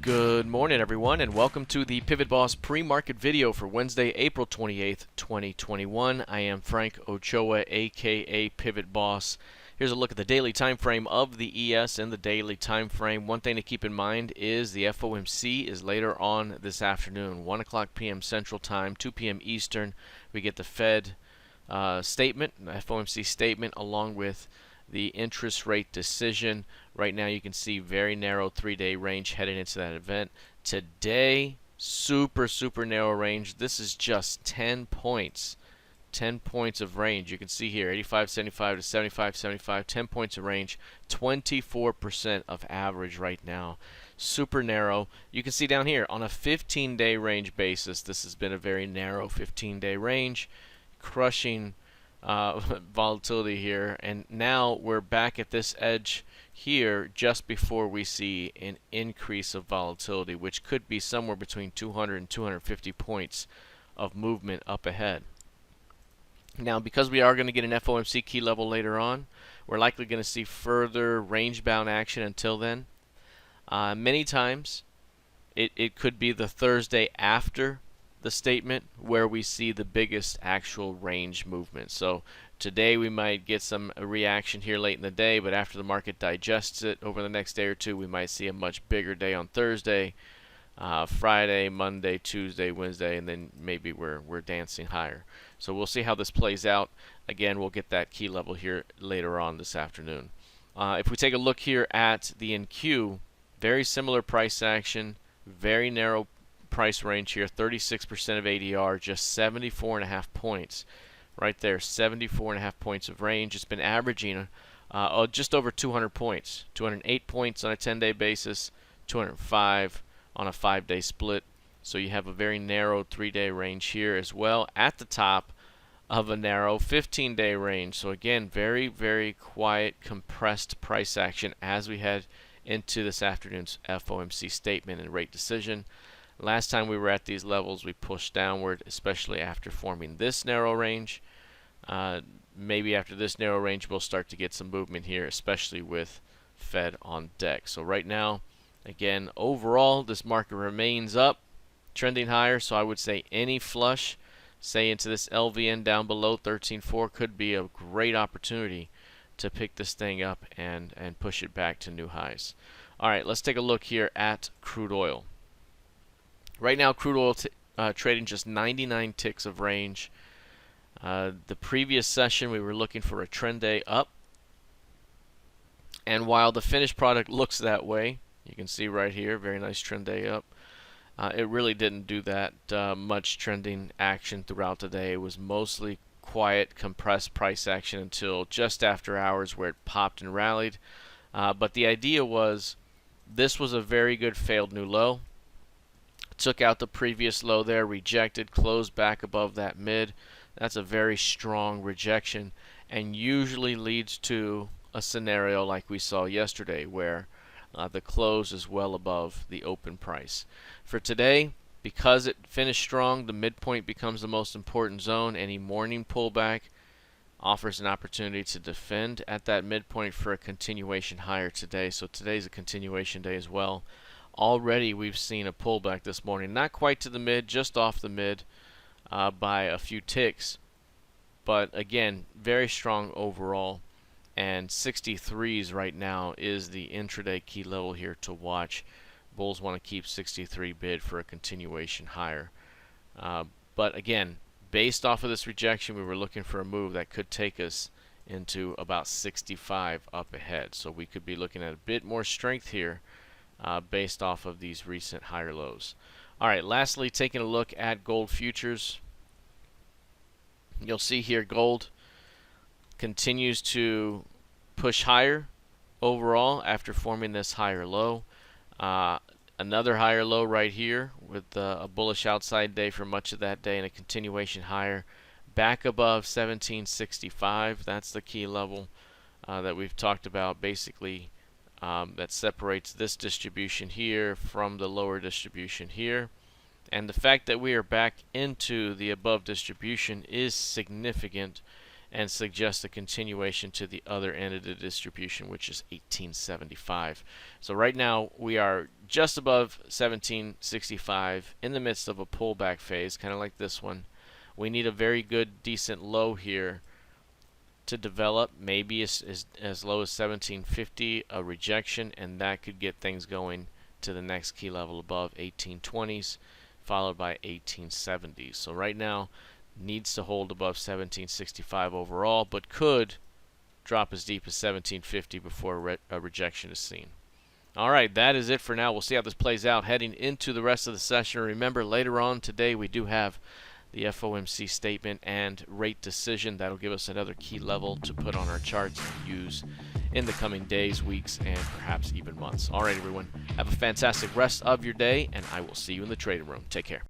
Good morning, everyone, and welcome to the PivotBoss pre-market video for Wednesday, April 28th, 2021. I am Frank Ochoa, aka PivotBoss. Here's a look at the daily time frame of the ES and the daily time frame. One thing to keep in mind is the FOMC is later on this afternoon, 1 o'clock p.m. Central Time, 2 p.m. Eastern. We get the Fed statement, the FOMC statement, along with the interest rate decision. Right now you can see very narrow 3-day range heading into that event. Today, super narrow range. This is just 10 points. 10 points of range. You can see here 85.75 to 75.75, 10 points of range, 24% of average right now. Super narrow. You can see down here on a 15-day range basis, this has been a very narrow 15-day range, crushing volatility here, and now we're back at this edge here just before we see an increase of volatility, which could be somewhere between 200 and 250 points of movement up ahead. Now, because we are going to get an FOMC key level later on, we're likely going to see further range-bound action until then. Many times it could be the Thursday after the statement where we see the biggest actual range movement. So today we might get some reaction here late in the day, but after the market digests it over the next day or two, we might see a much bigger day on Thursday, Friday, Monday, Tuesday, Wednesday, and then maybe we're dancing higher. So we'll see how this plays out. Again, we'll get that key level here later on this afternoon. If we take a look here at the NQ, very similar price action, very narrow price range here, 36% of ADR, just 74.5 points. Right there, 74.5 points of range. It's been averaging just over 200 points, 208 points on a 10-day basis, 205 on a 5-day split. So you have a very narrow 3-day range here as well at the top of a narrow 15-day range. So again, very quiet, compressed price action as we head into this afternoon's FOMC statement and rate decision. Last time we were at these levels, we pushed downward, especially after forming this narrow range. Maybe after this narrow range, we'll start to get some movement here, especially with Fed on deck. So right now, again, overall, this market remains up, trending higher. So I would say any flush, say into this LVN down below 13.4, could be a great opportunity to pick this thing up and push it back to new highs. All right, let's take a look here at crude oil. Right now, crude oil trading just 99 ticks of range. The previous session, we were looking for a trend day up. And while the finished product looks that way, you can see right here, very nice trend day up. It really didn't do that much trending action throughout the day. It was mostly quiet, compressed price action until just after hours where it popped and rallied. But the idea was this was a very good failed new low. Took out the previous low there, rejected, closed back above that mid. That's a very strong rejection and usually leads to a scenario like we saw yesterday where the close is well above the open price. For today, because it finished strong, the midpoint becomes the most important zone. Any morning pullback offers an opportunity to defend at that midpoint for a continuation higher today. So today's a continuation day as well. Already we've seen a pullback this morning, not quite to the mid, just off the mid by a few ticks, but again, very strong overall. And 63s right now is the intraday key level here to watch. Bulls want to keep 63 bid for a continuation higher. But again, based off of this rejection, we were looking for a move that could take us into about 65 up ahead. So we could be looking at a bit more strength here based off of these recent higher lows. All right, lastly, taking a look at gold futures. You'll see here gold continues to push higher overall after forming this higher low. Another higher low right here with a bullish outside day for much of that day and a continuation higher back above 1765. That's the key level that we've talked about, basically that separates this distribution here from the lower distribution here. And the fact that we are back into the above distribution is significant and suggests a continuation to the other end of the distribution, which is 1875. So right now we are just above 1765 in the midst of a pullback phase, kind of like this one. We need a very good, decent low here to develop, maybe as low as 1750, a rejection, and that could get things going to the next key level above 1820s, followed by 1870s. So right now needs to hold above 1765 overall, but could drop as deep as 1750 before a rejection is seen. All right, that is it for now. We'll see how this plays out heading into the rest of the session. Remember, later on today we do have the FOMC statement and rate decision. That'll give us another key level to put on our charts and use in the coming days, weeks, and perhaps even months. All right, everyone, have a fantastic rest of your day, and I will see you in the trading room. Take care.